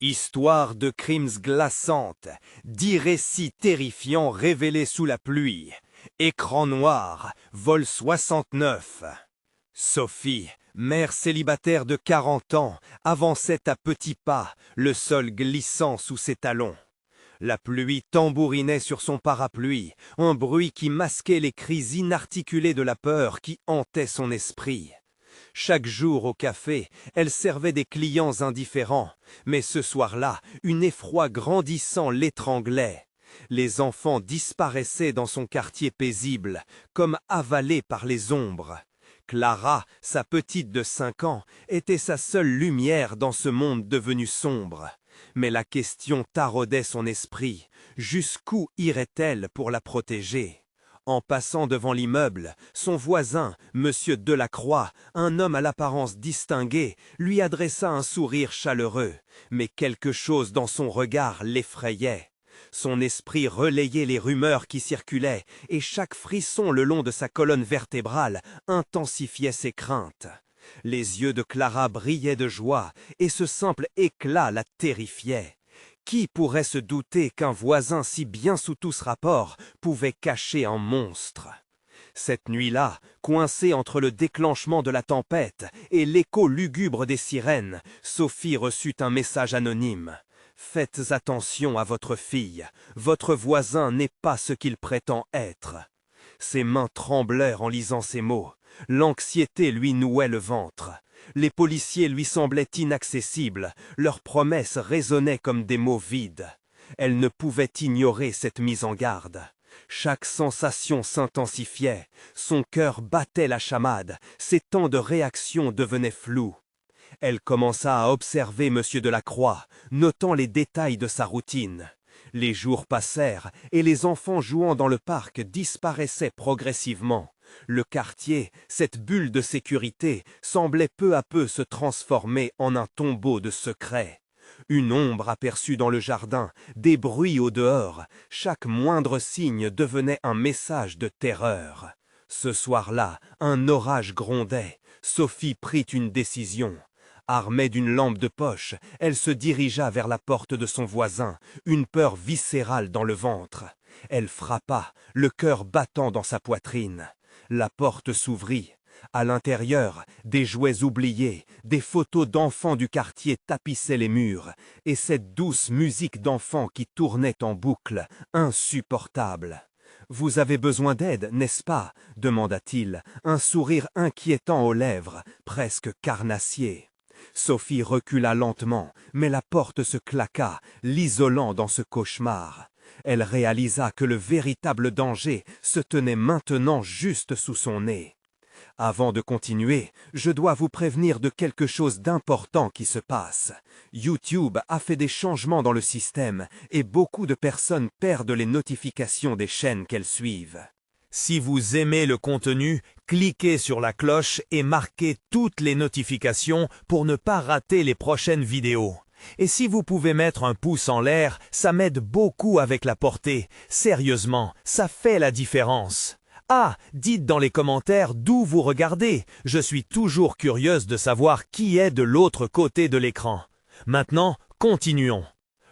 Histoire de crimes glaçantes, 10 récits terrifiants révélés sous la pluie. Écran noir, vol 69. Sophie, mère célibataire de 40 ans, avançait à petits pas, le sol glissant sous ses talons. La pluie tambourinait sur son parapluie, un bruit qui masquait les cris inarticulés de la peur qui hantait son esprit. Chaque jour au café, elle servait des clients indifférents, mais ce soir-là, un effroi grandissant l'étranglait. Les enfants disparaissaient dans son quartier paisible, comme avalés par les ombres. Clara, sa petite de 5 ans, était sa seule lumière dans ce monde devenu sombre. Mais la question taraudait son esprit. Jusqu'où irait-elle pour la protéger ? En passant devant l'immeuble, son voisin, Monsieur Delacroix, un homme à l'apparence distinguée, lui adressa un sourire chaleureux, mais quelque chose dans son regard l'effrayait. Son esprit relayait les rumeurs qui circulaient, et chaque frisson le long de sa colonne vertébrale intensifiait ses craintes. Les yeux de Clara brillaient de joie, et ce simple éclat la terrifiait. Qui pourrait se douter qu'un voisin si bien sous tous rapports pouvait cacher un monstre? Cette nuit-là, coincée entre le déclenchement de la tempête et l'écho lugubre des sirènes, Sophie reçut un message anonyme. « Faites attention à votre fille, votre voisin n'est pas ce qu'il prétend être. » Ses mains tremblèrent en lisant ces mots. L'anxiété lui nouait le ventre. Les policiers lui semblaient inaccessibles, leurs promesses résonnaient comme des mots vides. Elle ne pouvait ignorer cette mise en garde. Chaque sensation s'intensifiait, son cœur battait la chamade, ses temps de réaction devenaient flous. Elle commença à observer Monsieur Delacroix, notant les détails de sa routine. Les jours passèrent et les enfants jouant dans le parc disparaissaient progressivement. Le quartier, cette bulle de sécurité, semblait peu à peu se transformer en un tombeau de secrets. Une ombre aperçue dans le jardin, des bruits au dehors, chaque moindre signe devenait un message de terreur. Ce soir-là, un orage grondait. Sophie prit une décision. Armée d'une lampe de poche, elle se dirigea vers la porte de son voisin, une peur viscérale dans le ventre. Elle frappa, le cœur battant dans sa poitrine. La porte s'ouvrit. À l'intérieur, des jouets oubliés, des photos d'enfants du quartier tapissaient les murs, et cette douce musique d'enfants qui tournait en boucle, insupportable. « Vous avez besoin d'aide, n'est-ce pas ?» demanda-t-il, un sourire inquiétant aux lèvres, presque carnassier. Sophie recula lentement, mais la porte se claqua, l'isolant dans ce cauchemar. Elle réalisa que le véritable danger se tenait maintenant juste sous son nez. Avant de continuer, je dois vous prévenir de quelque chose d'important qui se passe. YouTube a fait des changements dans le système et beaucoup de personnes perdent les notifications des chaînes qu'elles suivent. Si vous aimez le contenu, cliquez sur la cloche et marquez toutes les notifications pour ne pas rater les prochaines vidéos. Et si vous pouvez mettre un pouce en l'air, ça m'aide beaucoup avec la portée. Sérieusement, ça fait la différence. Ah, dites dans les commentaires d'où vous regardez. Je suis toujours curieuse de savoir qui est de l'autre côté de l'écran. Maintenant, continuons.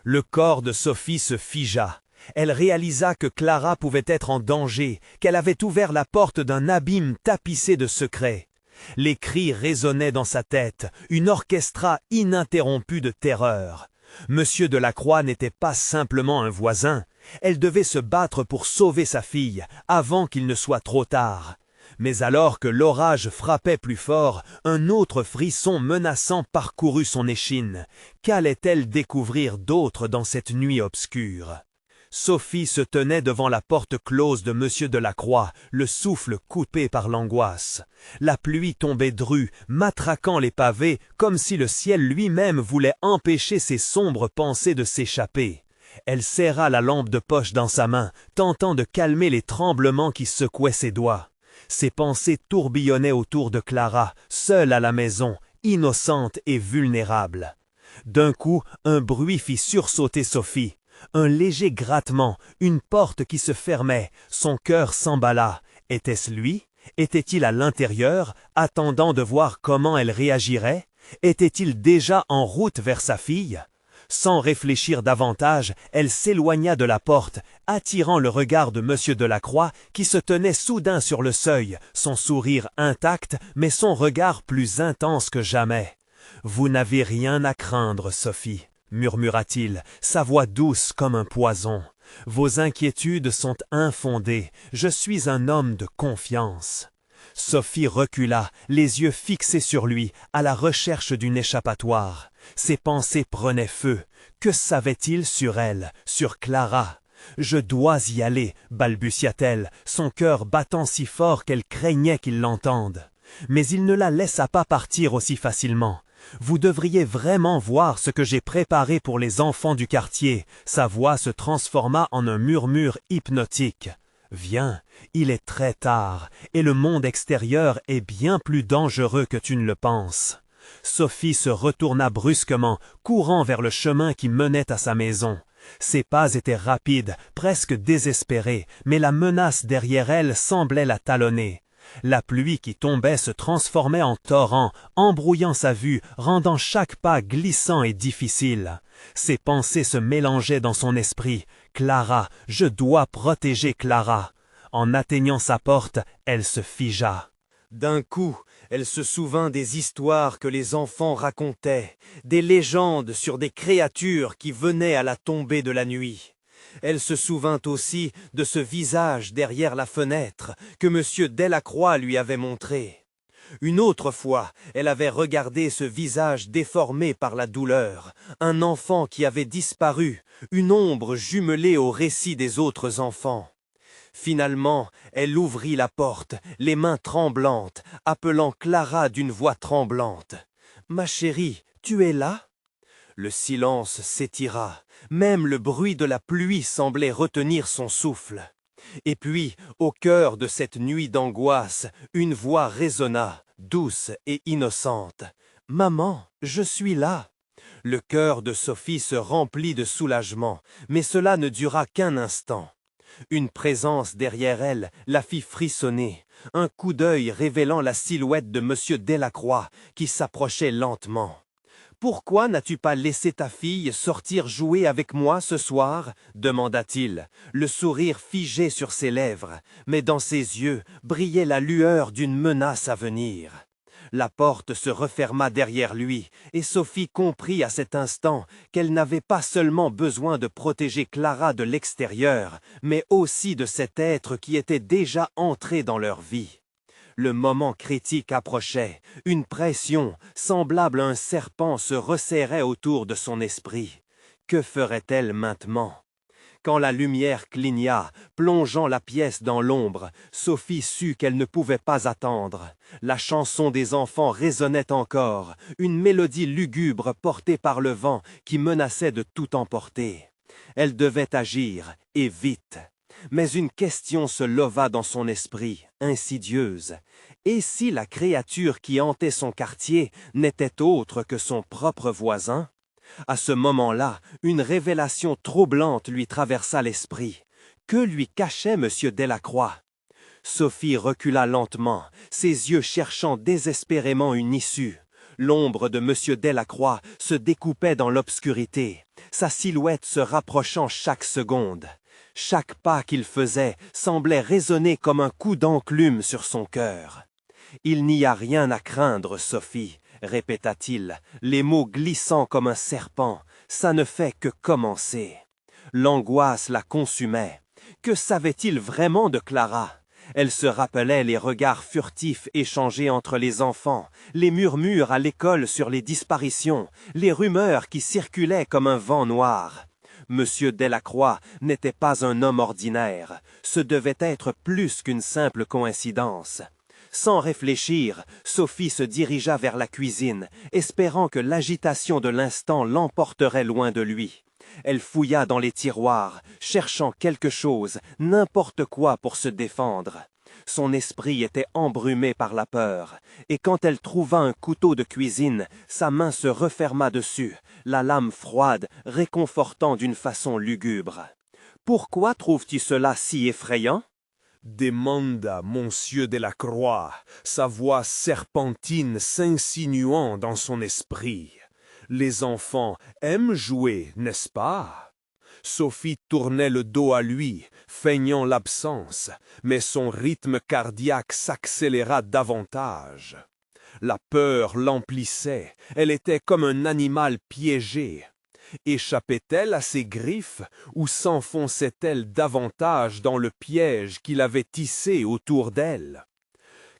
Le corps de Sophie se figea. Elle réalisa que Clara pouvait être en danger, qu'elle avait ouvert la porte d'un abîme tapissé de secrets. Les cris résonnaient dans sa tête, une orchestra ininterrompue de terreur. Monsieur Delacroix n'était pas simplement un voisin, elle devait se battre pour sauver sa fille, avant qu'il ne soit trop tard. Mais alors que l'orage frappait plus fort, un autre frisson menaçant parcourut son échine. Qu'allait-elle découvrir d'autre dans cette nuit obscure ? Sophie se tenait devant la porte close de Monsieur Delacroix, le souffle coupé par l'angoisse. La pluie tombait drue, matraquant les pavés, comme si le ciel lui-même voulait empêcher ses sombres pensées de s'échapper. Elle serra la lampe de poche dans sa main, tentant de calmer les tremblements qui secouaient ses doigts. Ses pensées tourbillonnaient autour de Clara, seule à la maison, innocente et vulnérable. D'un coup, un bruit fit sursauter Sophie. Un léger grattement, une porte qui se fermait, son cœur s'emballa. Était-ce lui? Était-il à l'intérieur, attendant de voir comment elle réagirait? Était-il déjà en route vers sa fille? Sans réfléchir davantage, elle s'éloigna de la porte, attirant le regard de M. Delacroix, qui se tenait soudain sur le seuil, son sourire intact, mais son regard plus intense que jamais. « Vous n'avez rien à craindre, Sophie, » murmura-t-il, sa voix douce comme un poison. « Vos inquiétudes sont infondées, je suis un homme de confiance. » Sophie recula, les yeux fixés sur lui, à la recherche d'une échappatoire. Ses pensées prenaient feu. Que savait-il sur elle, sur Clara? « Je dois y aller, balbutia-t-elle, son cœur battant si fort qu'elle craignait qu'il l'entende. Mais il ne la laissa pas partir aussi facilement. « Vous devriez vraiment voir ce que j'ai préparé pour les enfants du quartier. » Sa voix se transforma en un murmure hypnotique. « Viens, il est très tard, et le monde extérieur est bien plus dangereux que tu ne le penses. » Sophie se retourna brusquement, courant vers le chemin qui menait à sa maison. Ses pas étaient rapides, presque désespérés, mais la menace derrière elle semblait la talonner. La pluie qui tombait se transformait en torrent, embrouillant sa vue, rendant chaque pas glissant et difficile. Ses pensées se mélangeaient dans son esprit. « Clara, je dois protéger Clara. » En atteignant sa porte, elle se figea. D'un coup, elle se souvint des histoires que les enfants racontaient, des légendes sur des créatures qui venaient à la tombée de la nuit. Elle se souvint aussi de ce visage derrière la fenêtre que M. Delacroix lui avait montré. Une autre fois, elle avait regardé ce visage déformé par la douleur, un enfant qui avait disparu, une ombre jumelée au récit des autres enfants. Finalement, elle ouvrit la porte, les mains tremblantes, appelant Clara d'une voix tremblante. « Ma chérie, tu es là ?» Le silence s'étira, même le bruit de la pluie semblait retenir son souffle. Et puis, au cœur de cette nuit d'angoisse, une voix résonna, douce et innocente. « Maman, je suis là !» Le cœur de Sophie se remplit de soulagement, mais cela ne dura qu'un instant. Une présence derrière elle la fit frissonner, un coup d'œil révélant la silhouette de M. Delacroix qui s'approchait lentement. « Pourquoi n'as-tu pas laissé ta fille sortir jouer avec moi ce soir ?» demanda-t-il, le sourire figé sur ses lèvres, mais dans ses yeux brillait la lueur d'une menace à venir. La porte se referma derrière lui, et Sophie comprit à cet instant qu'elle n'avait pas seulement besoin de protéger Clara de l'extérieur, mais aussi de cet être qui était déjà entré dans leur vie. Le moment critique approchait, une pression, semblable à un serpent, se resserrait autour de son esprit. Que ferait-elle maintenant ? Quand la lumière cligna, plongeant la pièce dans l'ombre, Sophie sut qu'elle ne pouvait pas attendre. La chanson des enfants résonnait encore, une mélodie lugubre portée par le vent qui menaçait de tout emporter. Elle devait agir, et vite. Mais une question se leva dans son esprit, insidieuse. Et si la créature qui hantait son quartier n'était autre que son propre voisin ? À ce moment-là, une révélation troublante lui traversa l'esprit. Que lui cachait M. Delacroix? Sophie recula lentement, ses yeux cherchant désespérément une issue. L'ombre de M. Delacroix se découpait dans l'obscurité, sa silhouette se rapprochant chaque seconde. Chaque pas qu'il faisait semblait résonner comme un coup d'enclume sur son cœur. « Il n'y a rien à craindre, Sophie. » répéta-t-il, les mots glissant comme un serpent, ça ne fait que commencer. L'angoisse la consumait. Que savait-il vraiment de Clara? Elle se rappelait les regards furtifs échangés entre les enfants, les murmures à l'école sur les disparitions, les rumeurs qui circulaient comme un vent noir. Monsieur Delacroix n'était pas un homme ordinaire, ce devait être plus qu'une simple coïncidence. Sans réfléchir, Sophie se dirigea vers la cuisine, espérant que l'agitation de l'instant l'emporterait loin de lui. Elle fouilla dans les tiroirs, cherchant quelque chose, n'importe quoi pour se défendre. Son esprit était embrumé par la peur, et quand elle trouva un couteau de cuisine, sa main se referma dessus, la lame froide, réconfortant d'une façon lugubre. « Pourquoi trouves-tu cela si effrayant ?» demanda Monsieur Delacroix, sa voix serpentine s'insinuant dans son esprit. Les enfants aiment jouer, n'est-ce pas? Sophie tournait le dos à lui, feignant l'absence, mais son rythme cardiaque s'accéléra davantage. La peur l'emplissait, elle était comme un animal piégé. Échappait-elle à ses griffes ou s'enfonçait-elle davantage dans le piège qu'il avait tissé autour d'elle?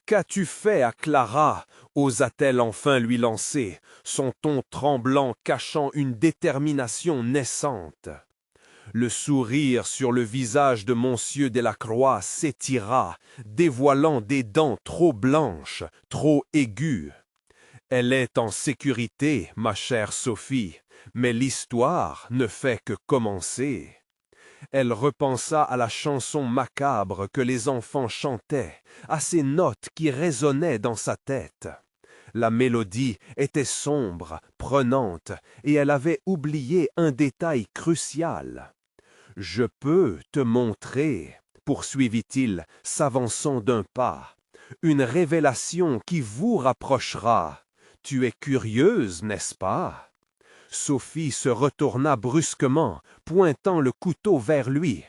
Qu'as-tu fait à Clara? Osa-t-elle enfin lui lancer, son ton tremblant cachant une détermination naissante. Le sourire sur le visage de Monsieur Delacroix s'étira, dévoilant des dents trop blanches, trop aiguës. Elle est en sécurité, ma chère Sophie, mais l'histoire ne fait que commencer. Elle repensa à la chanson macabre que les enfants chantaient, à ces notes qui résonnaient dans sa tête. La mélodie était sombre, prenante, et elle avait oublié un détail crucial. « Je peux te montrer, » poursuivit-il, s'avançant d'un pas, « une révélation qui vous rapprochera. Tu es curieuse, n'est-ce pas? » Sophie se retourna brusquement, pointant le couteau vers lui.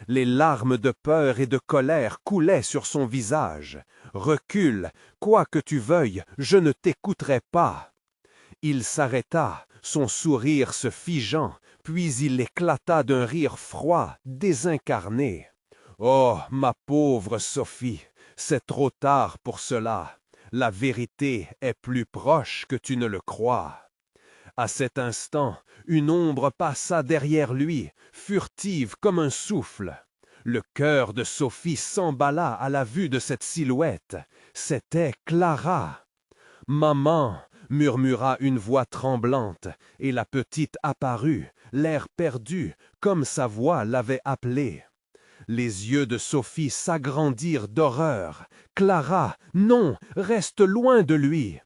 Les larmes de peur et de colère coulaient sur son visage. « Recule, quoi que tu veuilles, je ne t'écouterai pas. » Il s'arrêta, son sourire se figeant, puis il éclata d'un rire froid, désincarné. « Oh, ma pauvre Sophie, c'est trop tard pour cela. La vérité est plus proche que tu ne le crois. » À cet instant, une ombre passa derrière lui, furtive comme un souffle. Le cœur de Sophie s'emballa à la vue de cette silhouette. C'était Clara. « Maman !» murmura une voix tremblante, et la petite apparut, l'air perdu, comme sa voix l'avait appelée. Les yeux de Sophie s'agrandirent d'horreur. « Clara, non, reste loin de lui !»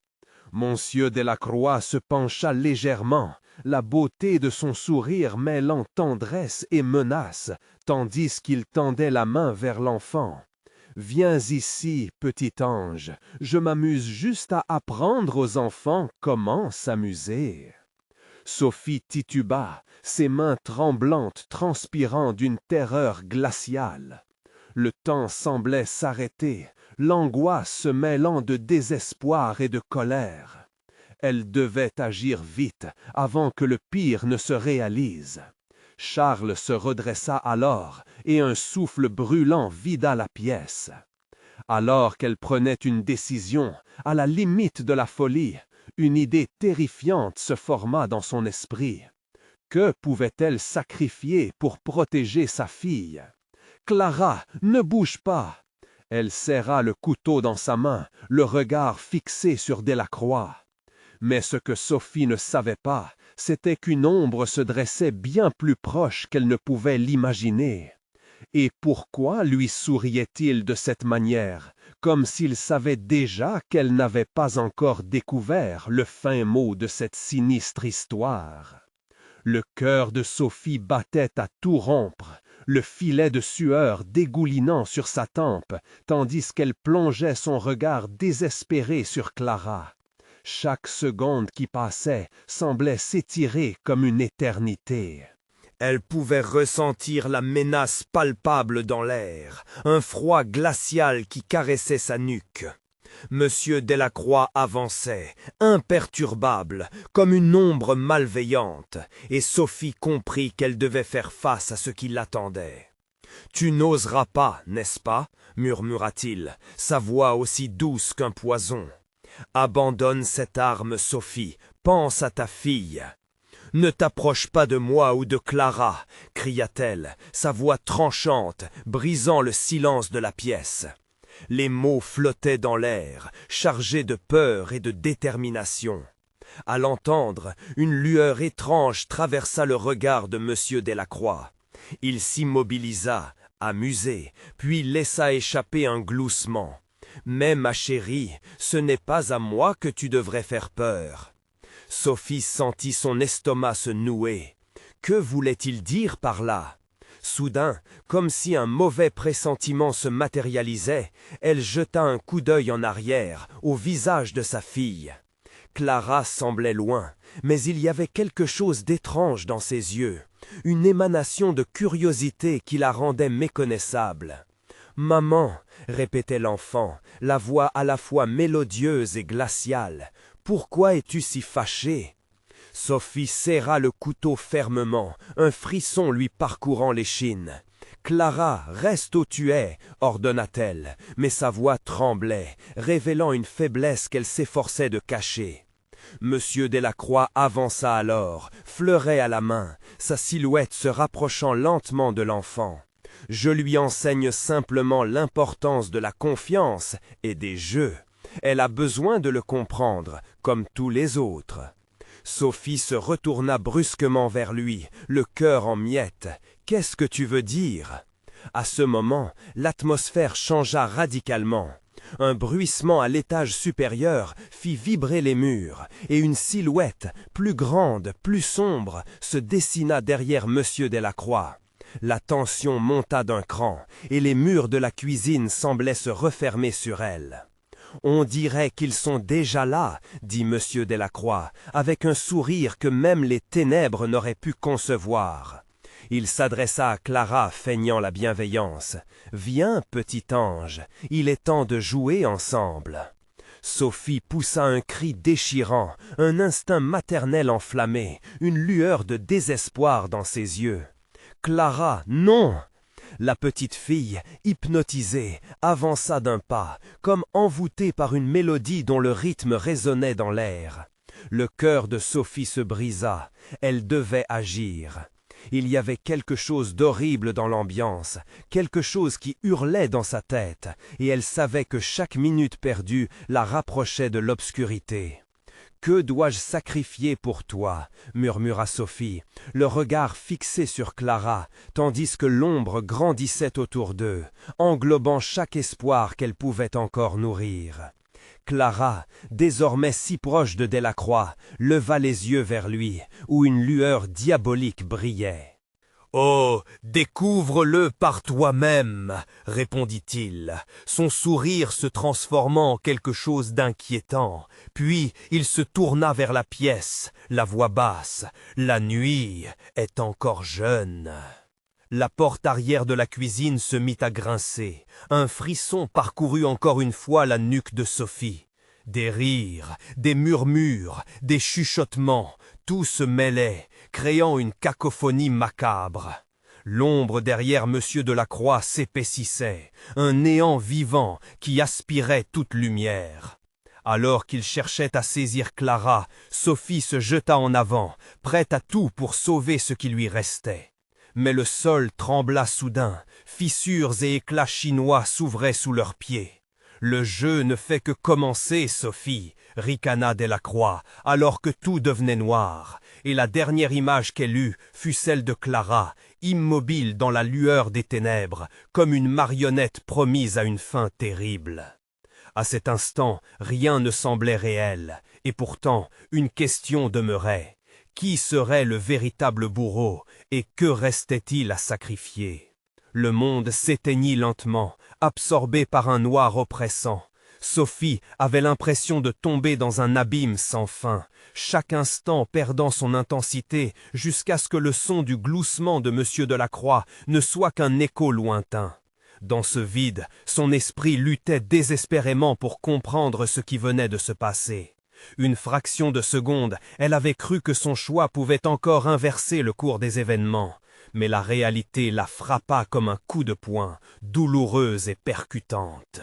Monsieur Delacroix se pencha légèrement, la beauté de son sourire mêlant tendresse et menace, tandis qu'il tendait la main vers l'enfant. « Viens ici, petit ange, je m'amuse juste à apprendre aux enfants comment s'amuser. » Sophie tituba, ses mains tremblantes transpirant d'une terreur glaciale. Le temps semblait s'arrêter, l'angoisse se mêlant de désespoir et de colère. Elle devait agir vite, avant que le pire ne se réalise. Charles se redressa alors, et un souffle brûlant vida la pièce. Alors qu'elle prenait une décision, à la limite de la folie, une idée terrifiante se forma dans son esprit. Que pouvait-elle sacrifier pour protéger sa fille? « Clara, ne bouge pas !» Elle serra le couteau dans sa main, le regard fixé sur Delacroix. Mais ce que Sophie ne savait pas, c'était qu'une ombre se dressait bien plus proche qu'elle ne pouvait l'imaginer. Et pourquoi lui souriait-il de cette manière, comme s'il savait déjà qu'elle n'avait pas encore découvert le fin mot de cette sinistre histoire? Le cœur de Sophie battait à tout rompre, le filet de sueur dégoulinant sur sa tempe, tandis qu'elle plongeait son regard désespéré sur Clara. Chaque seconde qui passait semblait s'étirer comme une éternité. Elle pouvait ressentir la menace palpable dans l'air, un froid glacial qui caressait sa nuque. Monsieur Delacroix avançait, imperturbable, comme une ombre malveillante, et Sophie comprit qu'elle devait faire face à ce qui l'attendait. « Tu n'oseras pas, n'est-ce pas ?» murmura-t-il, sa voix aussi douce qu'un poison. « Abandonne cette arme, Sophie, pense à ta fille. »« Ne t'approche pas de moi ou de Clara !» cria-t-elle, sa voix tranchante, brisant le silence de la pièce. Les mots flottaient dans l'air, chargés de peur et de détermination. À l'entendre, une lueur étrange traversa le regard de Monsieur Delacroix. Il s'immobilisa, amusé, puis laissa échapper un gloussement. « Mais ma chérie, ce n'est pas à moi que tu devrais faire peur. » Sophie sentit son estomac se nouer. Que voulait-il dire par là? Soudain, comme si un mauvais pressentiment se matérialisait, elle jeta un coup d'œil en arrière, au visage de sa fille. Clara semblait loin, mais il y avait quelque chose d'étrange dans ses yeux, une émanation de curiosité qui la rendait méconnaissable. « Maman !» répétait l'enfant, la voix à la fois mélodieuse et glaciale. « Pourquoi es-tu si fâchée ?» Sophie serra le couteau fermement, un frisson lui parcourant l'échine. « Clara, reste où tu es !» ordonna-t-elle, mais sa voix tremblait, révélant une faiblesse qu'elle s'efforçait de cacher. Monsieur Delacroix avança alors, fleuret à la main, sa silhouette se rapprochant lentement de l'enfant. « Je lui enseigne simplement l'importance de la confiance et des jeux. Elle a besoin de le comprendre, comme tous les autres. » Sophie se retourna brusquement vers lui, le cœur en miettes. « Qu'est-ce que tu veux dire ?» À ce moment, l'atmosphère changea radicalement. Un bruissement à l'étage supérieur fit vibrer les murs, et une silhouette, plus grande, plus sombre, se dessina derrière Monsieur Delacroix. La tension monta d'un cran, et les murs de la cuisine semblaient se refermer sur elle. « On dirait qu'ils sont déjà là, » dit Monsieur Delacroix, avec un sourire que même les ténèbres n'auraient pu concevoir. Il s'adressa à Clara, feignant la bienveillance. « Viens, petit ange, il est temps de jouer ensemble. » Sophie poussa un cri déchirant, un instinct maternel enflammé, une lueur de désespoir dans ses yeux. « Clara, non !» La petite fille, hypnotisée, avança d'un pas, comme envoûtée par une mélodie dont le rythme résonnait dans l'air. Le cœur de Sophie se brisa, elle devait agir. Il y avait quelque chose d'horrible dans l'ambiance, quelque chose qui hurlait dans sa tête, et elle savait que chaque minute perdue la rapprochait de l'obscurité. « Que dois-je sacrifier pour toi ?» murmura Sophie, le regard fixé sur Clara, tandis que l'ombre grandissait autour d'eux, englobant chaque espoir qu'elle pouvait encore nourrir. Clara, désormais si proche de Delacroix, leva les yeux vers lui, où une lueur diabolique brillait. « Oh, découvre-le par toi-même » répondit-il, son sourire se transformant en quelque chose d'inquiétant. Puis il se tourna vers la pièce, la voix basse. « La nuit est encore jeune. » La porte arrière de la cuisine se mit à grincer. Un frisson parcourut encore une fois la nuque de Sophie. Des rires, des murmures, des chuchotements, tout se mêlait, créant une cacophonie macabre. L'ombre derrière Monsieur Delacroix s'épaississait, un néant vivant qui aspirait toute lumière. Alors qu'il cherchait à saisir Clara, Sophie se jeta en avant, prête à tout pour sauver ce qui lui restait. Mais le sol trembla soudain, fissures et éclats chinois s'ouvraient sous leurs pieds. « Le jeu ne fait que commencer, Sophie !» ricana Delacroix, alors que tout devenait noir, et la dernière image qu'elle eut fut celle de Clara, immobile dans la lueur des ténèbres, comme une marionnette promise à une fin terrible. À cet instant, rien ne semblait réel, et pourtant une question demeurait. Qui serait le véritable bourreau, et que restait-il à sacrifier? Le monde s'éteignit lentement, absorbé par un noir oppressant. Sophie avait l'impression de tomber dans un abîme sans fin, chaque instant perdant son intensité jusqu'à ce que le son du gloussement de Monsieur Delacroix ne soit qu'un écho lointain. Dans ce vide, son esprit luttait désespérément pour comprendre ce qui venait de se passer. Une fraction de seconde, elle avait cru que son choix pouvait encore inverser le cours des événements. Mais la réalité la frappa comme un coup de poing, douloureuse et percutante.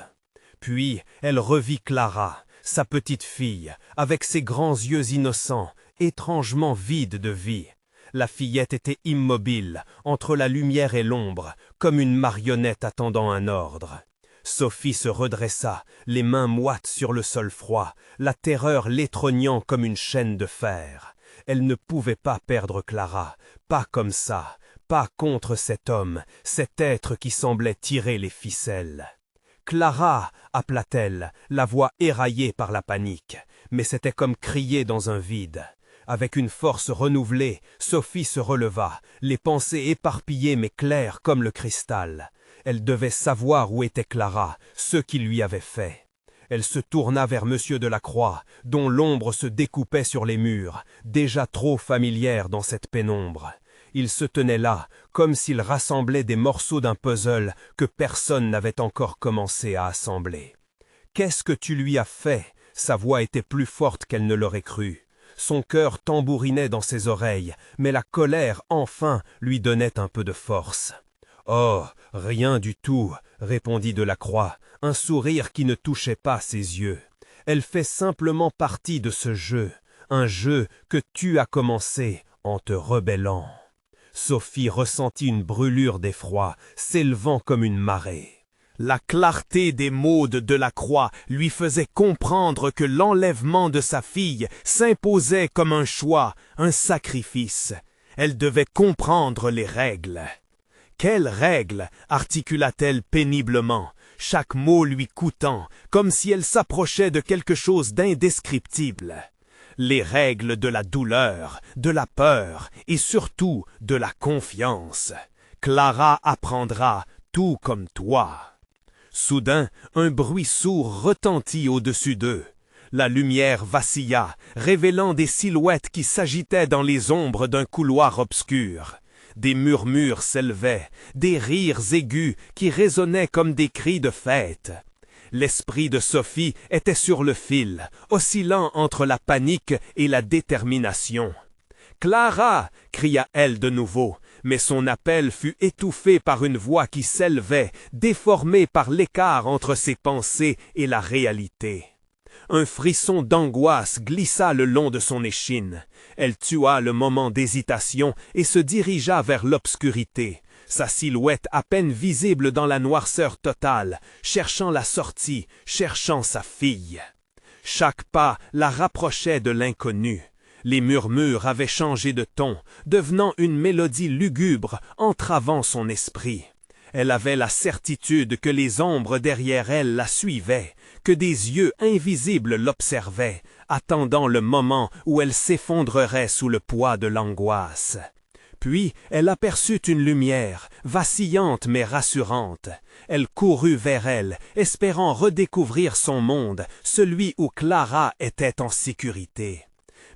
Puis elle revit Clara, sa petite fille, avec ses grands yeux innocents, étrangement vides de vie. La fillette était immobile, entre la lumière et l'ombre, comme une marionnette attendant un ordre. Sophie se redressa, les mains moites sur le sol froid, la terreur l'étreignant comme une chaîne de fer. Elle ne pouvait pas perdre Clara, pas comme ça, pas contre cet homme, cet être qui semblait tirer les ficelles. « Clara !» appela-t-elle, la voix éraillée par la panique, mais c'était comme crier dans un vide. Avec une force renouvelée, Sophie se releva, les pensées éparpillées mais claires comme le cristal. Elle devait savoir où était Clara, ce qui lui avait fait. Elle se tourna vers Monsieur de la Croix, dont l'ombre se découpait sur les murs, déjà trop familière dans cette pénombre. Il se tenait là, comme s'il rassemblait des morceaux d'un puzzle que personne n'avait encore commencé à assembler. « Qu'est-ce que tu lui as fait ?» Sa voix était plus forte qu'elle ne l'aurait cru. Son cœur tambourinait dans ses oreilles, mais la colère, enfin, lui donnait un peu de force. « Oh, rien du tout, » répondit Delacroix, un sourire qui ne touchait pas ses yeux. « Elle fait simplement partie de ce jeu, un jeu que tu as commencé en te rebellant. » Sophie ressentit une brûlure d'effroi, s'élevant comme une marée. La clarté des mots de Delacroix lui faisait comprendre que l'enlèvement de sa fille s'imposait comme un choix, un sacrifice. Elle devait comprendre les règles. Quelles règles articula-t-elle péniblement, chaque mot lui coûtant, comme si elle s'approchait de quelque chose d'indescriptible. Les règles de la douleur, de la peur et surtout de la confiance. Clara apprendra tout comme toi. Soudain, un bruit sourd retentit au-dessus d'eux. La lumière vacilla, révélant des silhouettes qui s'agitaient dans les ombres d'un couloir obscur. Des murmures s'élevaient, des rires aigus qui résonnaient comme des cris de fête. L'esprit de Sophie était sur le fil, oscillant entre la panique et la détermination. « Clara !» cria-t-elle de nouveau, mais son appel fut étouffé par une voix qui s'élevait, déformée par l'écart entre ses pensées et la réalité. Un frisson d'angoisse glissa le long de son échine. Elle tua le moment d'hésitation et se dirigea vers l'obscurité, sa silhouette à peine visible dans la noirceur totale, cherchant la sortie, cherchant sa fille. Chaque pas la rapprochait de l'inconnu. Les murmures avaient changé de ton, devenant une mélodie lugubre, entravant son esprit. Elle avait la certitude que les ombres derrière elle la suivaient, que des yeux invisibles l'observaient, attendant le moment où elle s'effondrerait sous le poids de l'angoisse. Puis elle aperçut une lumière, vacillante mais rassurante. Elle courut vers elle, espérant redécouvrir son monde, celui où Clara était en sécurité.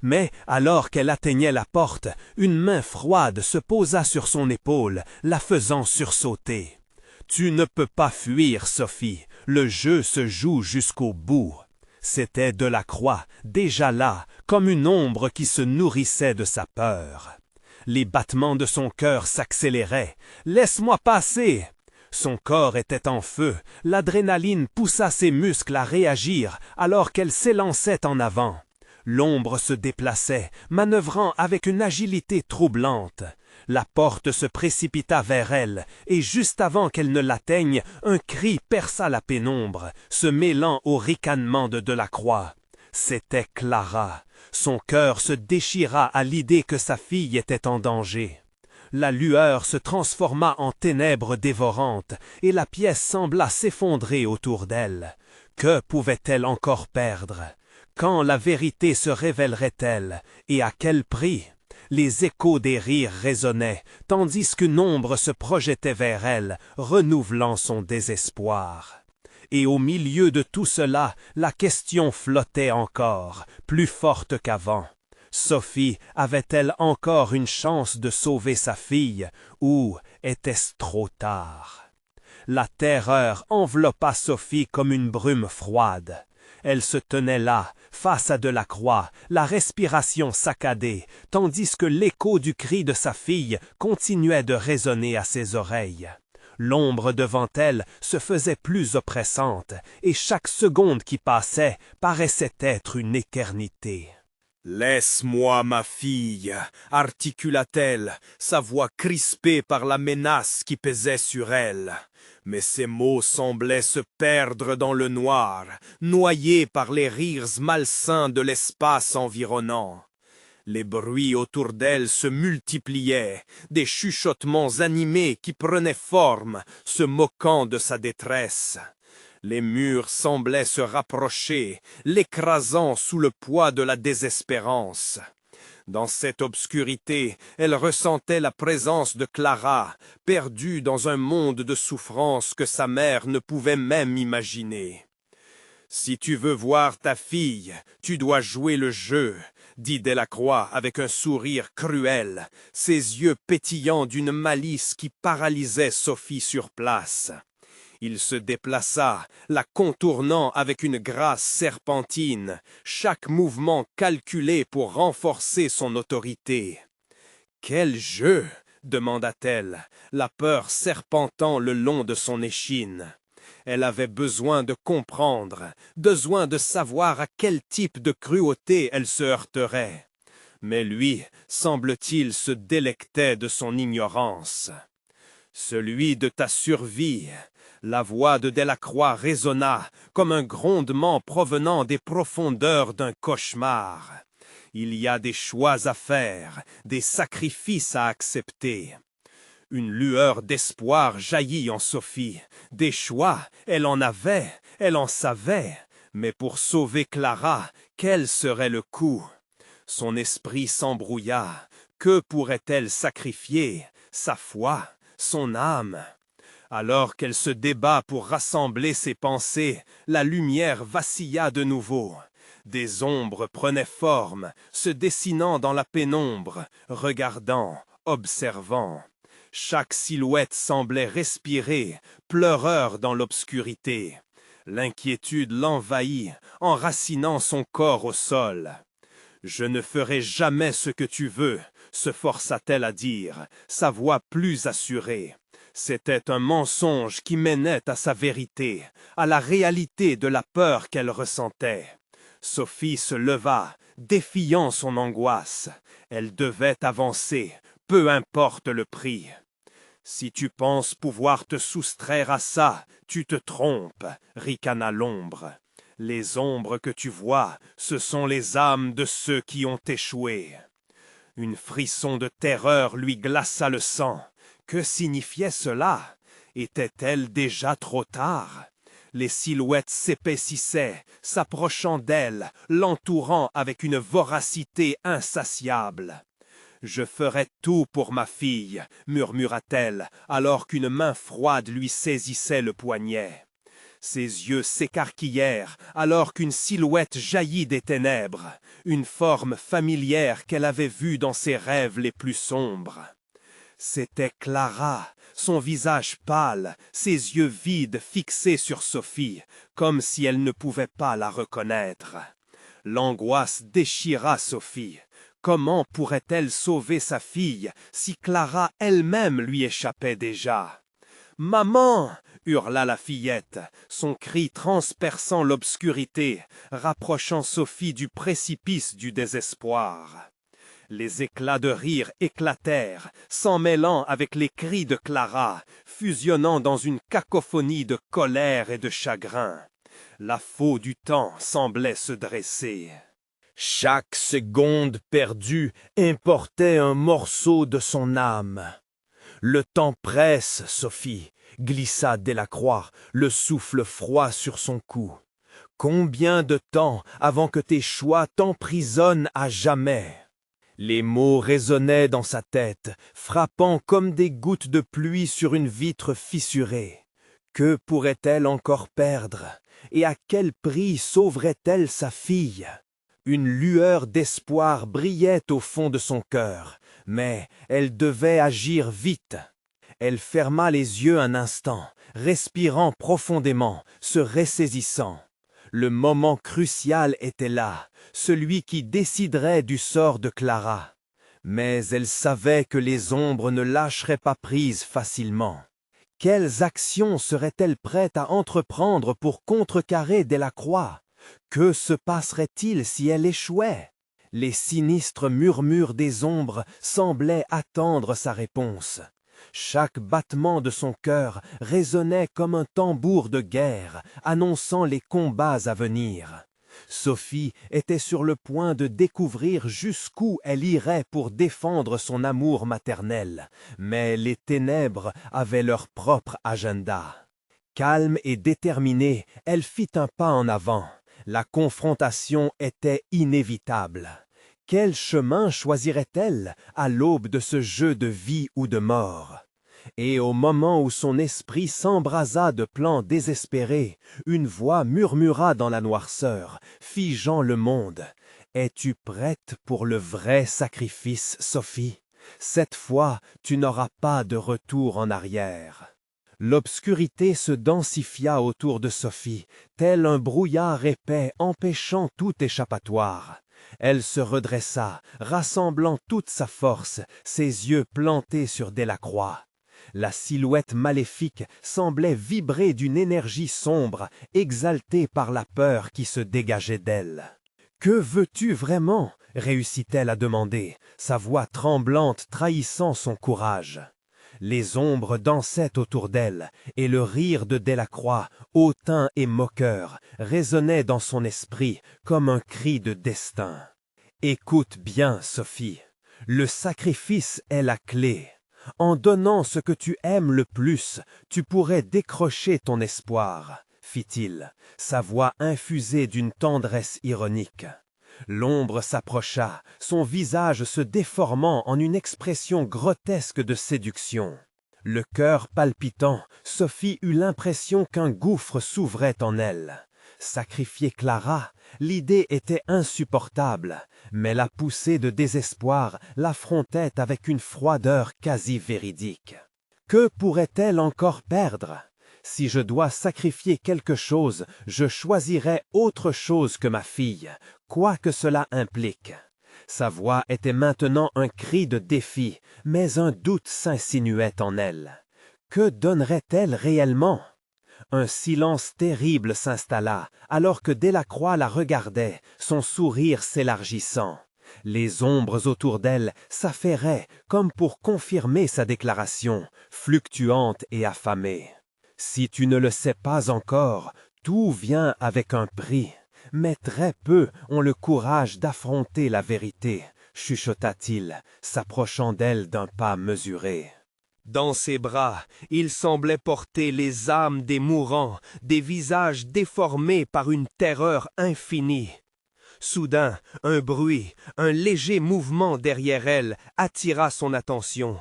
Mais, alors qu'elle atteignait la porte, une main froide se posa sur son épaule, la faisant sursauter. « Tu ne peux pas fuir, Sophie, le jeu se joue jusqu'au bout. » C'était Delacroix, déjà là, comme une ombre qui se nourrissait de sa peur. Les battements de son cœur s'accéléraient. « Laisse-moi passer !» Son corps était en feu, l'adrénaline poussa ses muscles à réagir alors qu'elle s'élançait en avant. L'ombre se déplaçait, manœuvrant avec une agilité troublante. La porte se précipita vers elle, et juste avant qu'elle ne l'atteigne, un cri perça la pénombre, se mêlant au ricanement de Delacroix. C'était Clara. Son cœur se déchira à l'idée que sa fille était en danger. La lueur se transforma en ténèbres dévorantes, et la pièce sembla s'effondrer autour d'elle. Que pouvait-elle encore perdre? Quand la vérité se révélerait-elle, et à quel prix? Les échos des rires résonnaient, tandis qu'une ombre se projetait vers elle, renouvelant son désespoir. Et au milieu de tout cela, la question flottait encore, plus forte qu'avant. Sophie avait-elle encore une chance de sauver sa fille, ou était-ce trop tard? La terreur enveloppa Sophie comme une brume froide. Elle se tenait là, face à Delacroix, la respiration saccadée, tandis que l'écho du cri de sa fille continuait de résonner à ses oreilles. L'ombre devant elle se faisait plus oppressante, et chaque seconde qui passait paraissait être une éternité. « Laisse-moi ma fille » articula-t-elle, sa voix crispée par la menace qui pesait sur elle. Mais ces mots semblaient se perdre dans le noir, noyés par les rires malsains de l'espace environnant. Les bruits autour d'elle se multipliaient, des chuchotements animés qui prenaient forme, se moquant de sa détresse. Les murs semblaient se rapprocher, l'écrasant sous le poids de la désespérance. Dans cette obscurité, elle ressentait la présence de Clara, perdue dans un monde de souffrance que sa mère ne pouvait même imaginer. Si tu veux voir ta fille, tu dois jouer le jeu, dit Delacroix avec un sourire cruel, ses yeux pétillants d'une malice qui paralysait Sophie sur place. Il se déplaça, la contournant avec une grâce serpentine, chaque mouvement calculé pour renforcer son autorité. « Quel jeu ?» demanda-t-elle, la peur serpentant le long de son échine. Elle avait besoin de comprendre, besoin de savoir à quel type de cruauté elle se heurterait. Mais lui, semble-t-il, se délectait de son ignorance. « Celui de ta survie !» La voix de Delacroix résonna comme un grondement provenant des profondeurs d'un cauchemar. Il y a des choix à faire, des sacrifices à accepter. Une lueur d'espoir jaillit en Sophie. Des choix, elle en avait, elle en savait. Mais pour sauver Clara, quel serait le coût? Son esprit s'embrouilla. Que pourrait-elle sacrifier? Sa foi, son âme? Alors qu'elle se débat pour rassembler ses pensées, la lumière vacilla de nouveau. Des ombres prenaient forme, se dessinant dans la pénombre, regardant, observant. Chaque silhouette semblait respirer, pleureur dans l'obscurité. L'inquiétude l'envahit, enracinant son corps au sol. « Je ne ferai jamais ce que tu veux », se força-t-elle à dire, sa voix plus assurée. C'était un mensonge qui menait à sa vérité, à la réalité de la peur qu'elle ressentait. Sophie se leva, défiant son angoisse. Elle devait avancer, peu importe le prix. « Si tu penses pouvoir te soustraire à ça, tu te trompes, » ricana l'ombre. « Les ombres que tu vois, ce sont les âmes de ceux qui ont échoué. » Une frisson de terreur lui glaça le sang. Que signifiait cela? Était-elle déjà trop tard? Les silhouettes s'épaississaient, s'approchant d'elle, l'entourant avec une voracité insatiable. « Je ferai tout pour ma fille, » murmura-t-elle, alors qu'une main froide lui saisissait le poignet. Ses yeux s'écarquillèrent, alors qu'une silhouette jaillit des ténèbres, une forme familière qu'elle avait vue dans ses rêves les plus sombres. C'était Clara, son visage pâle, ses yeux vides fixés sur Sophie, comme si elle ne pouvait pas la reconnaître. L'angoisse déchira Sophie. Comment pourrait-elle sauver sa fille si Clara elle-même lui échappait déjà? « Maman !» hurla la fillette, son cri transperçant l'obscurité, rapprochant Sophie du précipice du désespoir. Les éclats de rire éclatèrent, s'en mêlant avec les cris de Clara, fusionnant dans une cacophonie de colère et de chagrin. La faux du temps semblait se dresser. Chaque seconde perdue importait un morceau de son âme. « Le temps presse, Sophie », glissa Delacroix, le souffle froid sur son cou. « Combien de temps avant que tes choix t'emprisonnent à jamais ?» Les mots résonnaient dans sa tête, frappant comme des gouttes de pluie sur une vitre fissurée. Que pourrait-elle encore perdre? Et à quel prix sauverait-elle sa fille? Une lueur d'espoir brillait au fond de son cœur, mais elle devait agir vite. Elle ferma les yeux un instant, respirant profondément, se ressaisissant. Le moment crucial était là, celui qui déciderait du sort de Clara. Mais elle savait que les ombres ne lâcheraient pas prise facilement. Quelles actions serait-elle prête à entreprendre pour contrecarrer Delacroix? Que se passerait-il si elle échouait? Les sinistres murmures des ombres semblaient attendre sa réponse. Chaque battement de son cœur résonnait comme un tambour de guerre, annonçant les combats à venir. Sophie était sur le point de découvrir jusqu'où elle irait pour défendre son amour maternel, mais les ténèbres avaient leur propre agenda. Calme et déterminée, elle fit un pas en avant. La confrontation était inévitable. Quel chemin choisirait-elle à l'aube de ce jeu de vie ou de mort? Et au moment où son esprit s'embrasa de plans désespérés, une voix murmura dans la noirceur, figeant le monde. « Es-tu prête pour le vrai sacrifice, Sophie? Cette fois, tu n'auras pas de retour en arrière. » L'obscurité se densifia autour de Sophie, tel un brouillard épais empêchant tout échappatoire. Elle se redressa, rassemblant toute sa force, ses yeux plantés sur Delacroix. La silhouette maléfique semblait vibrer d'une énergie sombre, exaltée par la peur qui se dégageait d'elle. « Que veux-tu vraiment ?» réussit-elle à demander, sa voix tremblante trahissant son courage. Les ombres dansaient autour d'elle, et le rire de Delacroix, hautain et moqueur, résonnait dans son esprit comme un cri de destin. « Écoute bien, Sophie, le sacrifice est la clé. En donnant ce que tu aimes le plus, tu pourrais décrocher ton espoir, » fit-il, sa voix infusée d'une tendresse ironique. L'ombre s'approcha, son visage se déformant en une expression grotesque de séduction. Le cœur palpitant, Sophie eut l'impression qu'un gouffre s'ouvrait en elle. Sacrifier Clara, l'idée était insupportable, mais la poussée de désespoir l'affrontait avec une froideur quasi véridique. Que pourrait-elle encore perdre? Si je dois sacrifier quelque chose, je choisirai autre chose que ma fille, quoi que cela implique. Sa voix était maintenant un cri de défi, mais un doute s'insinuait en elle. Que donnerait-elle réellement? Un silence terrible s'installa, alors que Delacroix la regardait, son sourire s'élargissant. Les ombres autour d'elle s'affairaient, comme pour confirmer sa déclaration, fluctuante et affamée. Si tu ne le sais pas encore, tout vient avec un prix, mais très peu ont le courage d'affronter la vérité, chuchota-t-il, s'approchant d'elle d'un pas mesuré. Dans ses bras, il semblait porter les âmes des mourants, des visages déformés par une terreur infinie. Soudain, un bruit, un léger mouvement derrière elle attira son attention.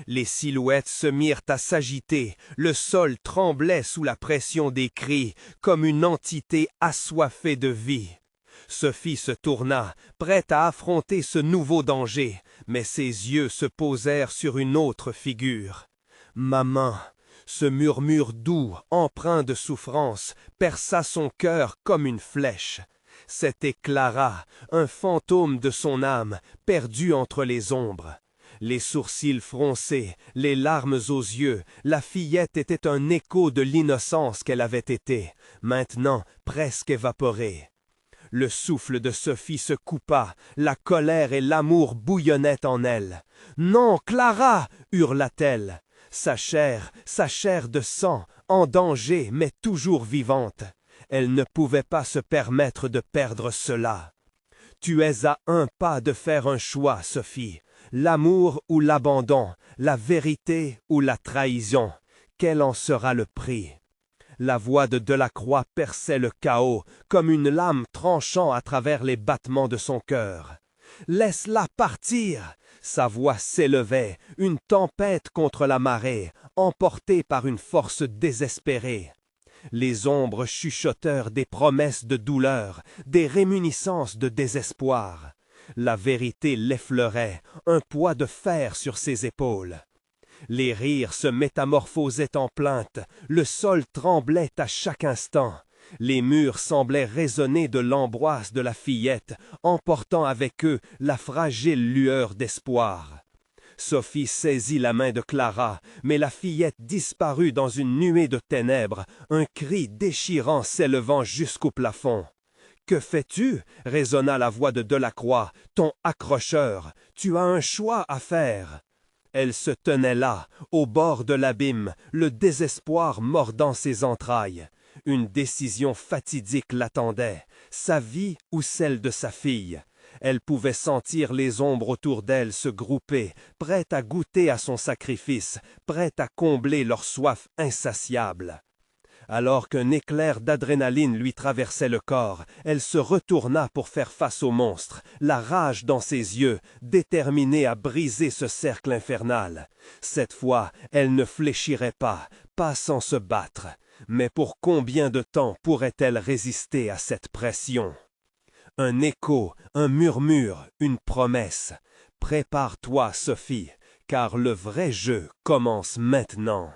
Les silhouettes se mirent à s'agiter, le sol tremblait sous la pression des cris, comme une entité assoiffée de vie. Sophie se tourna, prête à affronter ce nouveau danger, mais ses yeux se posèrent sur une autre figure. « Maman !» Ce murmure doux, empreint de souffrance, perça son cœur comme une flèche. C'était Clara, un fantôme de son âme, perdu entre les ombres. Les sourcils froncés, les larmes aux yeux, la fillette était un écho de l'innocence qu'elle avait été, maintenant presque évaporée. Le souffle de Sophie se coupa, la colère et l'amour bouillonnaient en elle. « Non, Clara !» hurla-t-elle. Sa chair de sang, en danger mais toujours vivante. Elle ne pouvait pas se permettre de perdre cela. « Tu es à un pas de faire un choix, Sophie. L'amour ou l'abandon, la vérité ou la trahison, quel en sera le prix? » La voix de Delacroix perçait le chaos, comme une lame tranchant à travers les battements de son cœur. « Laisse-la partir !» Sa voix s'élevait, une tempête contre la marée, emportée par une force désespérée. Les ombres chuchotèrent des promesses de douleur, des réminiscences de désespoir. La vérité l'effleurait, un poids de fer sur ses épaules. Les rires se métamorphosaient en plaintes, le sol tremblait à chaque instant. Les murs semblaient résonner de l'angoisse de la fillette, emportant avec eux la fragile lueur d'espoir. Sophie saisit la main de Clara, mais la fillette disparut dans une nuée de ténèbres, un cri déchirant s'élevant jusqu'au plafond. « Que fais-tu » résonna la voix de Delacroix, ton accrocheur. « Tu as un choix à faire. » Elle se tenait là, au bord de l'abîme, le désespoir mordant ses entrailles. Une décision fatidique l'attendait, sa vie ou celle de sa fille. Elle pouvait sentir les ombres autour d'elle se grouper, prêtes à goûter à son sacrifice, prêtes à combler leur soif insatiable. Alors qu'un éclair d'adrénaline lui traversait le corps, elle se retourna pour faire face au monstre, la rage dans ses yeux, déterminée à briser ce cercle infernal. Cette fois, elle ne fléchirait pas sans se battre. Mais pour combien de temps pourrait-elle résister à cette pression? Un écho, un murmure, une promesse. Prépare-toi, Sophie, car le vrai jeu commence maintenant.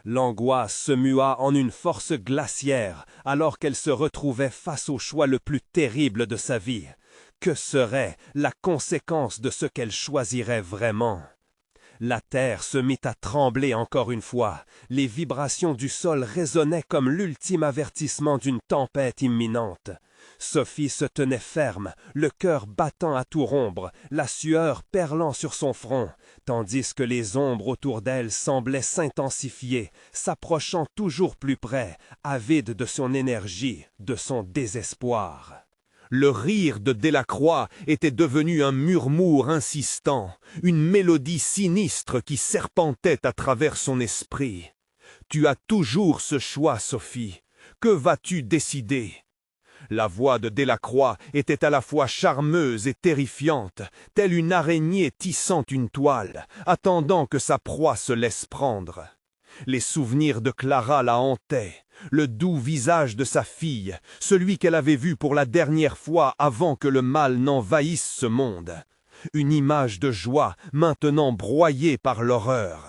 L'angoisse se mua en une force glaciaire alors qu'elle se retrouvait face au choix le plus terrible de sa vie. Que serait la conséquence de ce qu'elle choisirait vraiment? La terre se mit à trembler encore une fois. Les vibrations du sol résonnaient comme l'ultime avertissement d'une tempête imminente. Sophie se tenait ferme, le cœur battant à tout rompre, la sueur perlant sur son front, tandis que les ombres autour d'elle semblaient s'intensifier, s'approchant toujours plus près, avides de son énergie, de son désespoir. Le rire de Delacroix était devenu un murmure insistant, une mélodie sinistre qui serpentait à travers son esprit. « Tu as toujours ce choix, Sophie. Que vas-tu décider ?» La voix de Delacroix était à la fois charmeuse et terrifiante, telle une araignée tissant une toile, attendant que sa proie se laisse prendre. Les souvenirs de Clara la hantaient, le doux visage de sa fille, celui qu'elle avait vu pour la dernière fois avant que le mal n'envahisse ce monde. Une image de joie maintenant broyée par l'horreur.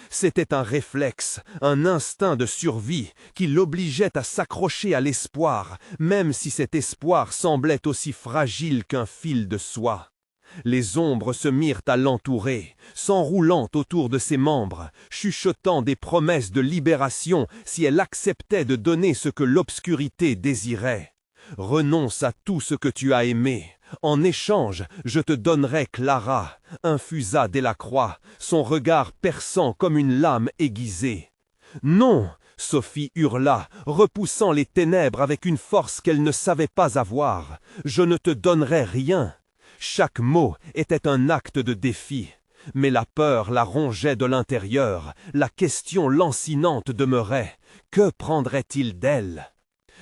C'était un réflexe, un instinct de survie qui l'obligeait à s'accrocher à l'espoir, même si cet espoir semblait aussi fragile qu'un fil de soie. Les ombres se mirent à l'entourer, s'enroulant autour de ses membres, chuchotant des promesses de libération si elle acceptait de donner ce que l'obscurité désirait. « Renonce à tout ce que tu as aimé. En échange, je te donnerai Clara, » infusa Delacroix, son regard perçant comme une lame aiguisée. « Non !» Sophie hurla, repoussant les ténèbres avec une force qu'elle ne savait pas avoir. « Je ne te donnerai rien. » Chaque mot était un acte de défi. Mais la peur la rongeait de l'intérieur. La question lancinante demeurait. Que prendrait-il d'elle?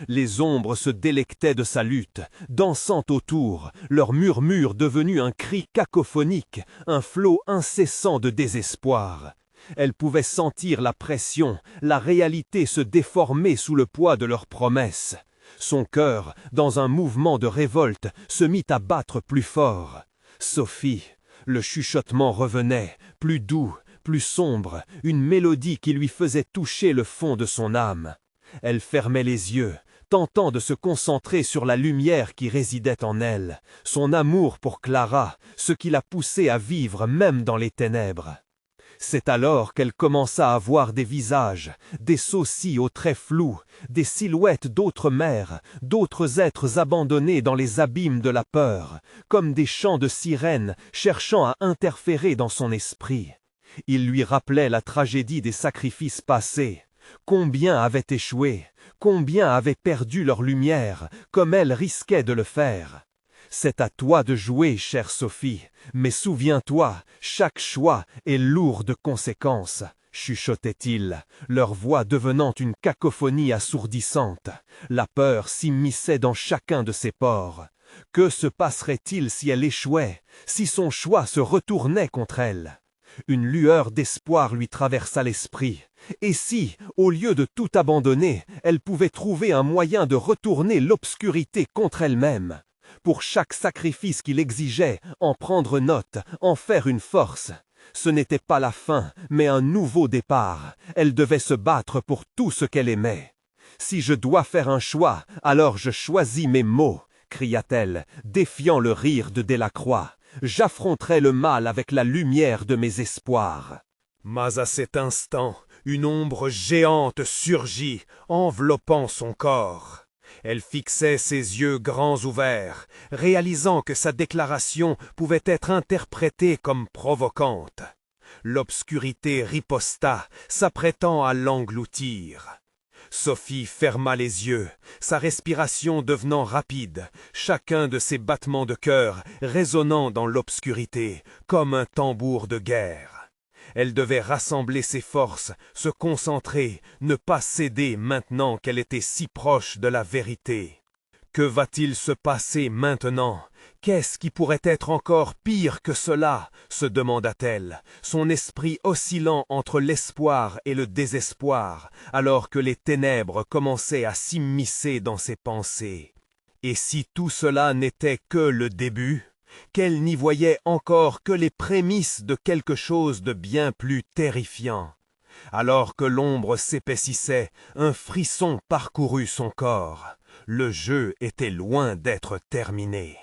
Les ombres se délectaient de sa lutte, dansant autour, leur murmure devenu un cri cacophonique, un flot incessant de désespoir. Elle pouvait sentir la pression, la réalité se déformer sous le poids de leurs promesses. Son cœur, dans un mouvement de révolte, se mit à battre plus fort. Sophie, le chuchotement revenait, plus doux, plus sombre, une mélodie qui lui faisait toucher le fond de son âme. Elle fermait les yeux, tentant de se concentrer sur la lumière qui résidait en elle, son amour pour Clara, ce qui la poussait à vivre même dans les ténèbres. C'est alors qu'elle commença à voir des visages, des sourcils aux traits flous, des silhouettes d'autres mères, d'autres êtres abandonnés dans les abîmes de la peur, comme des chants de sirènes cherchant à interférer dans son esprit. Il lui rappelait la tragédie des sacrifices passés. Combien avaient échoué, combien avaient perdu leur lumière, comme elle risquait de le faire. C'est à toi de jouer, chère Sophie, mais souviens-toi, chaque choix est lourd de conséquences, chuchotait-il, leur voix devenant une cacophonie assourdissante. La peur s'immisçait dans chacun de ses pores. Que se passerait-il si elle échouait, si son choix se retournait contre elle? Une lueur d'espoir lui traversa l'esprit. Et si, au lieu de tout abandonner, elle pouvait trouver un moyen de retourner l'obscurité contre elle-même? Pour chaque sacrifice qu'il exigeait, en prendre note, en faire une force. Ce n'était pas la fin, mais un nouveau départ. Elle devait se battre pour tout ce qu'elle aimait. « Si je dois faire un choix, alors je choisis mes mots », cria-t-elle, défiant le rire de Delacroix. « J'affronterai le mal avec la lumière de mes espoirs. » Mais à cet instant, une ombre géante surgit, enveloppant son corps. Elle fixait ses yeux grands ouverts, réalisant que sa déclaration pouvait être interprétée comme provocante. L'obscurité riposta, s'apprêtant à l'engloutir. Sophie ferma les yeux, sa respiration devenant rapide, chacun de ses battements de cœur résonnant dans l'obscurité, comme un tambour de guerre. Elle devait rassembler ses forces, se concentrer, ne pas céder maintenant qu'elle était si proche de la vérité. Que va-t-il se passer maintenant? Qu'est-ce qui pourrait être encore pire que cela? Se demanda-t-elle, son esprit oscillant entre l'espoir et le désespoir, alors que les ténèbres commençaient à s'immiscer dans ses pensées. Et si tout cela n'était que le début, qu'elle n'y voyait encore que les prémices de quelque chose de bien plus terrifiant. Alors que l'ombre s'épaississait, un frisson parcourut son corps. Le jeu était loin d'être terminé.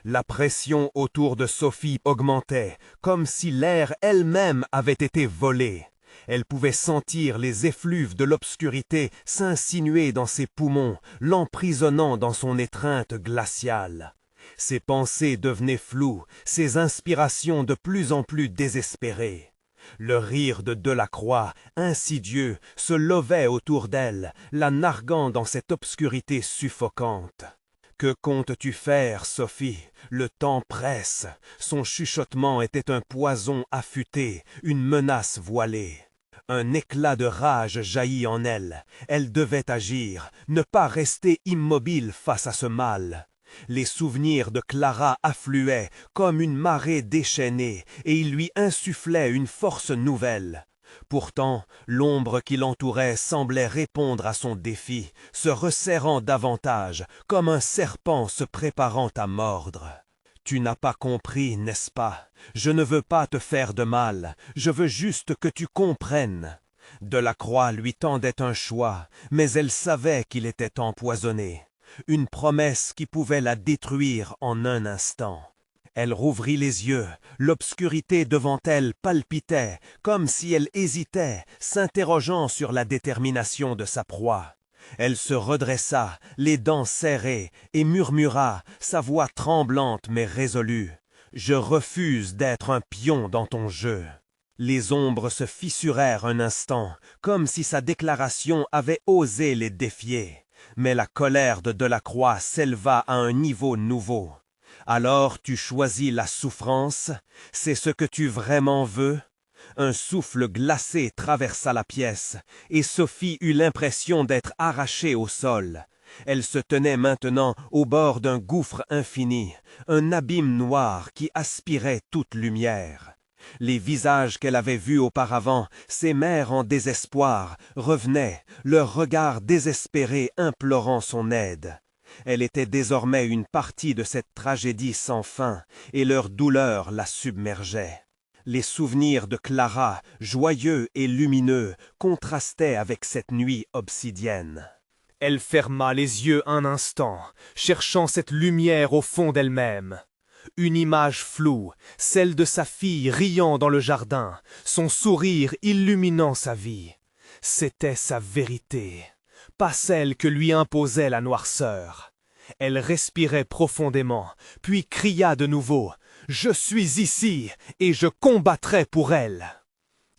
La pression autour de Sophie augmentait, comme si l'air elle-même avait été volé. Elle pouvait sentir les effluves de l'obscurité s'insinuer dans ses poumons, l'emprisonnant dans son étreinte glaciale. Ses pensées devenaient floues, ses inspirations de plus en plus désespérées. Le rire de Delacroix, insidieux, se levait autour d'elle, la narguant dans cette obscurité suffocante. « Que comptes-tu faire, Sophie? Le temps presse. » Son chuchotement était un poison affûté, une menace voilée. Un éclat de rage jaillit en elle. Elle devait agir, ne pas rester immobile face à ce mal. Les souvenirs de Clara affluaient comme une marée déchaînée et ils lui insufflaient une force nouvelle. Pourtant, l'ombre qui l'entourait semblait répondre à son défi, se resserrant davantage, comme un serpent se préparant à mordre. « Tu n'as pas compris, n'est-ce pas? Je ne veux pas te faire de mal, je veux juste que tu comprennes. » Delacroix lui tendait un choix, mais elle savait qu'il était empoisonné. Une promesse qui pouvait la détruire en un instant. Elle rouvrit les yeux, l'obscurité devant elle palpitait, comme si elle hésitait, s'interrogeant sur la détermination de sa proie. Elle se redressa, les dents serrées, et murmura, sa voix tremblante mais résolue. « Je refuse d'être un pion dans ton jeu. » Les ombres se fissurèrent un instant, comme si sa déclaration avait osé les défier. Mais la colère de Delacroix s'éleva à un niveau nouveau. « Alors tu choisis la souffrance? C'est ce que tu vraiment veux? » Un souffle glacé traversa la pièce, et Sophie eut l'impression d'être arrachée au sol. Elle se tenait maintenant au bord d'un gouffre infini, un abîme noir qui aspirait toute lumière. Les visages qu'elle avait vus auparavant, ces mères en désespoir, revenaient, leur regard désespéré implorant son aide. Elle était désormais une partie de cette tragédie sans fin, et leur douleur la submergeait. Les souvenirs de Clara, joyeux et lumineux, contrastaient avec cette nuit obsidienne. Elle ferma les yeux un instant, cherchant cette lumière au fond d'elle-même. Une image floue, celle de sa fille riant dans le jardin, son sourire illuminant sa vie. C'était sa vérité, pas celle que lui imposait la noirceur. Elle respirait profondément, puis cria de nouveau « Je suis ici, et je combattrai pour elle !»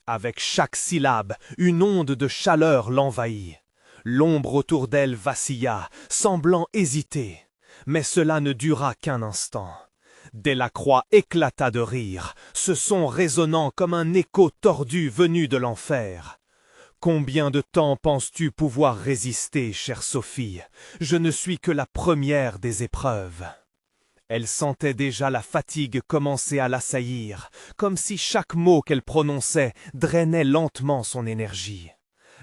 Avec chaque syllabe, une onde de chaleur l'envahit. L'ombre autour d'elle vacilla, semblant hésiter. Mais cela ne dura qu'un instant. Delacroix éclata de rire, ce son résonnant comme un écho tordu venu de l'enfer. « Combien de temps penses-tu pouvoir résister, chère Sophie? Je ne suis que la première des épreuves. » Elle sentait déjà la fatigue commencer à l'assaillir, comme si chaque mot qu'elle prononçait drainait lentement son énergie.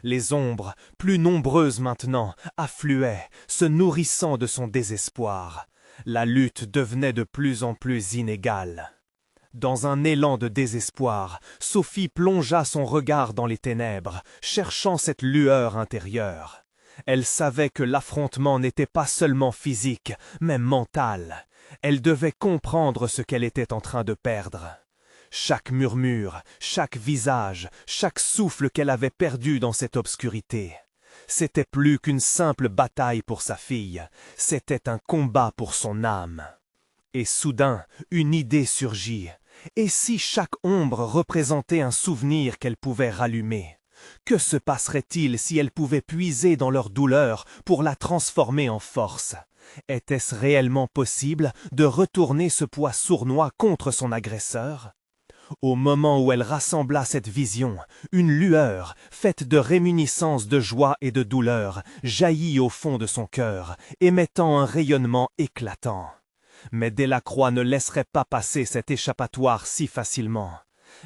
Les ombres, plus nombreuses maintenant, affluaient, se nourrissant de son désespoir. La lutte devenait de plus en plus inégale. Dans un élan de désespoir, Sophie plongea son regard dans les ténèbres, cherchant cette lueur intérieure. Elle savait que l'affrontement n'était pas seulement physique, mais mental. Elle devait comprendre ce qu'elle était en train de perdre. Chaque murmure, chaque visage, chaque souffle qu'elle avait perdu dans cette obscurité. C'était plus qu'une simple bataille pour sa fille, c'était un combat pour son âme. Et soudain, une idée surgit. Et si chaque ombre représentait un souvenir qu'elle pouvait rallumer? Que se passerait-il si elle pouvait puiser dans leur douleur pour la transformer en force? Était-ce réellement possible de retourner ce poids sournois contre son agresseur? Au moment où elle rassembla cette vision, une lueur, faite de réminiscences de joie et de douleur, jaillit au fond de son cœur, émettant un rayonnement éclatant. Mais Delacroix ne laisserait pas passer cet échappatoire si facilement.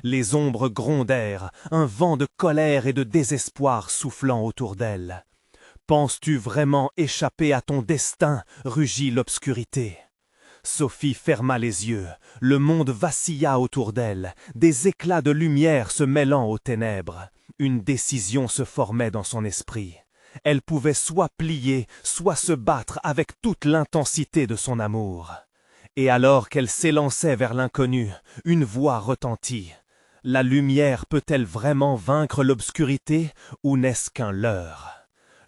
Les ombres grondèrent, un vent de colère et de désespoir soufflant autour d'elle. « Penses-tu vraiment échapper à ton destin ?» rugit l'obscurité. Sophie ferma les yeux, le monde vacilla autour d'elle, des éclats de lumière se mêlant aux ténèbres. Une décision se formait dans son esprit. Elle pouvait soit plier, soit se battre avec toute l'intensité de son amour. Et alors qu'elle s'élançait vers l'inconnu, une voix retentit. La lumière peut-elle vraiment vaincre l'obscurité, ou n'est-ce qu'un leurre?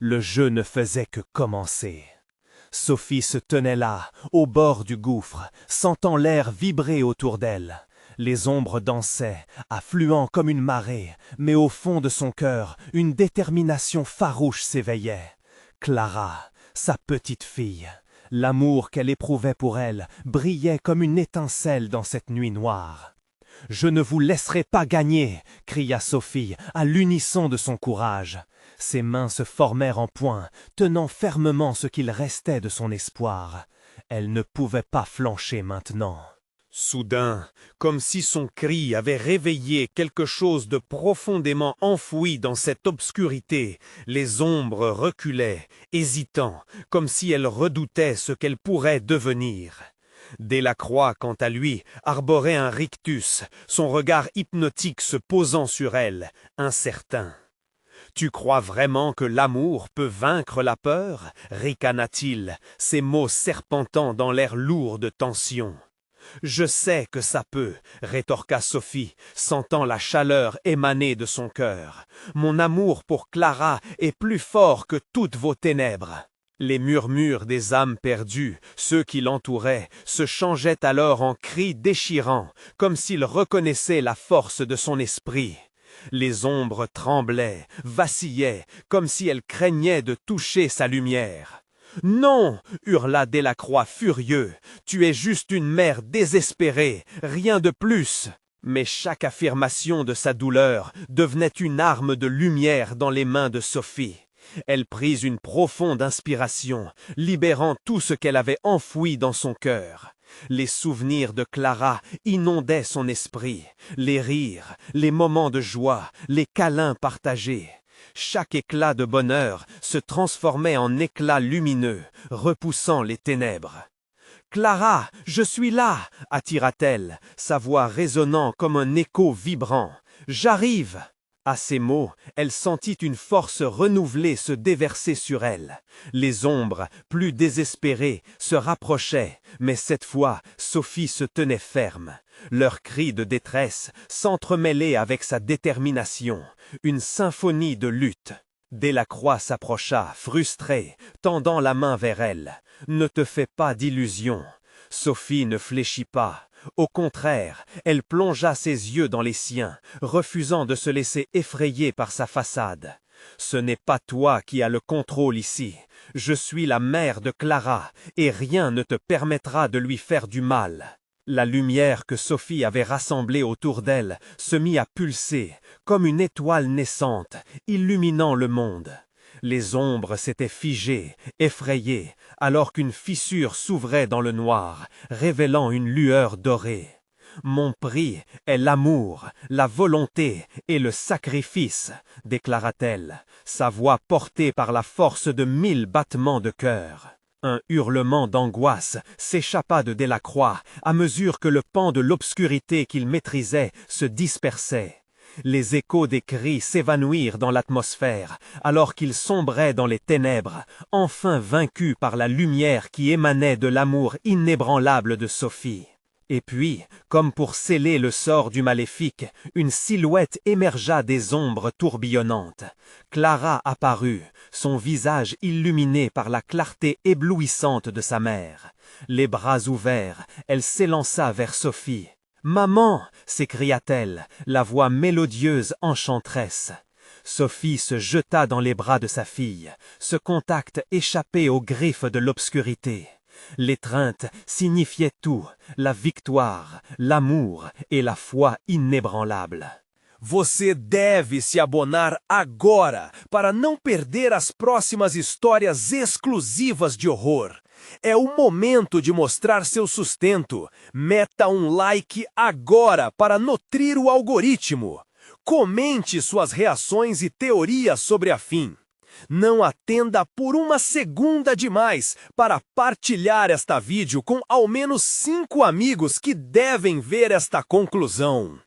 Le jeu ne faisait que commencer. Sophie se tenait là, au bord du gouffre, sentant l'air vibrer autour d'elle. Les ombres dansaient, affluant comme une marée, mais au fond de son cœur, une détermination farouche s'éveillait. Clara, sa petite fille, l'amour qu'elle éprouvait pour elle brillait comme une étincelle dans cette nuit noire. « Je ne vous laisserai pas gagner !» cria Sophie, à l'unisson de son courage. Ses mains se formèrent en poing, tenant fermement ce qu'il restait de son espoir. Elle ne pouvait pas flancher maintenant. Soudain, comme si son cri avait réveillé quelque chose de profondément enfoui dans cette obscurité, les ombres reculaient, hésitant, comme si elles redoutaient ce qu'elles pourraient devenir. Delacroix, quant à lui, arborait un rictus, son regard hypnotique se posant sur elle, incertain. « Tu crois vraiment que l'amour peut vaincre la peur » ricana-t-il, ses mots serpentant dans l'air lourd de tension. « Je sais que ça peut » rétorqua Sophie, sentant la chaleur émaner de son cœur. « Mon amour pour Clara est plus fort que toutes vos ténèbres. » Les murmures des âmes perdues, ceux qui l'entouraient, se changeaient alors en cris déchirants, comme s'ils reconnaissaient la force de son esprit. Les ombres tremblaient, vacillaient, comme si elles craignaient de toucher sa lumière. « Non !» hurla Delacroix furieux. « Tu es juste une mère désespérée, rien de plus !» Mais chaque affirmation de sa douleur devenait une arme de lumière dans les mains de Sophie. Elle prit une profonde inspiration, libérant tout ce qu'elle avait enfoui dans son cœur. Les souvenirs de Clara inondaient son esprit, les rires, les moments de joie, les câlins partagés. Chaque éclat de bonheur se transformait en éclat lumineux, repoussant les ténèbres. « Clara, je suis là !» attira-t-elle, sa voix résonnant comme un écho vibrant. « J'arrive !» À ces mots, elle sentit une force renouvelée se déverser sur elle. Les ombres, plus désespérées, se rapprochaient, mais cette fois, Sophie se tenait ferme. Leurs cris de détresse s'entremêlaient avec sa détermination, une symphonie de lutte. Delacroix s'approcha, frustré, tendant la main vers elle. « Ne te fais pas d'illusions. » Sophie ne fléchit pas. Au contraire, elle plongea ses yeux dans les siens, refusant de se laisser effrayer par sa façade. « Ce n'est pas toi qui as le contrôle ici. Je suis la mère de Clara, et rien ne te permettra de lui faire du mal. » La lumière que Sophie avait rassemblée autour d'elle se mit à pulser, comme une étoile naissante, illuminant le monde. Les ombres s'étaient figées, effrayées, alors qu'une fissure s'ouvrait dans le noir, révélant une lueur dorée. « Mon prix est l'amour, la volonté et le sacrifice » déclara-t-elle, sa voix portée par la force de 1000 battements de cœur. Un hurlement d'angoisse s'échappa de Delacroix à mesure que le pan de l'obscurité qu'il maîtrisait se dispersait. Les échos des cris s'évanouirent dans l'atmosphère, alors qu'il sombrait dans les ténèbres, enfin vaincu par la lumière qui émanait de l'amour inébranlable de Sophie. Et puis, comme pour sceller le sort du maléfique, une silhouette émergea des ombres tourbillonnantes. Clara apparut, son visage illuminé par la clarté éblouissante de sa mère. Les bras ouverts, elle s'élança vers Sophie. « Maman !» s'écria-t-elle, la voix mélodieuse enchanteresse. Sophie se jeta dans les bras de sa fille, ce contact échappé aux griffes de l'obscurité. L'étreinte signifiait tout, la victoire, l'amour et la foi inébranlable. Você deve se abonar agora para não perder as próximas histórias exclusivas de horror. É o momento de mostrar seu sustento. Meta um like agora para nutrir o algoritmo. Comente suas reações e teorias sobre a fim. Não atenda por uma segunda demais para partilhar esta vídeo com ao menos 5 amigos que devem ver esta conclusão.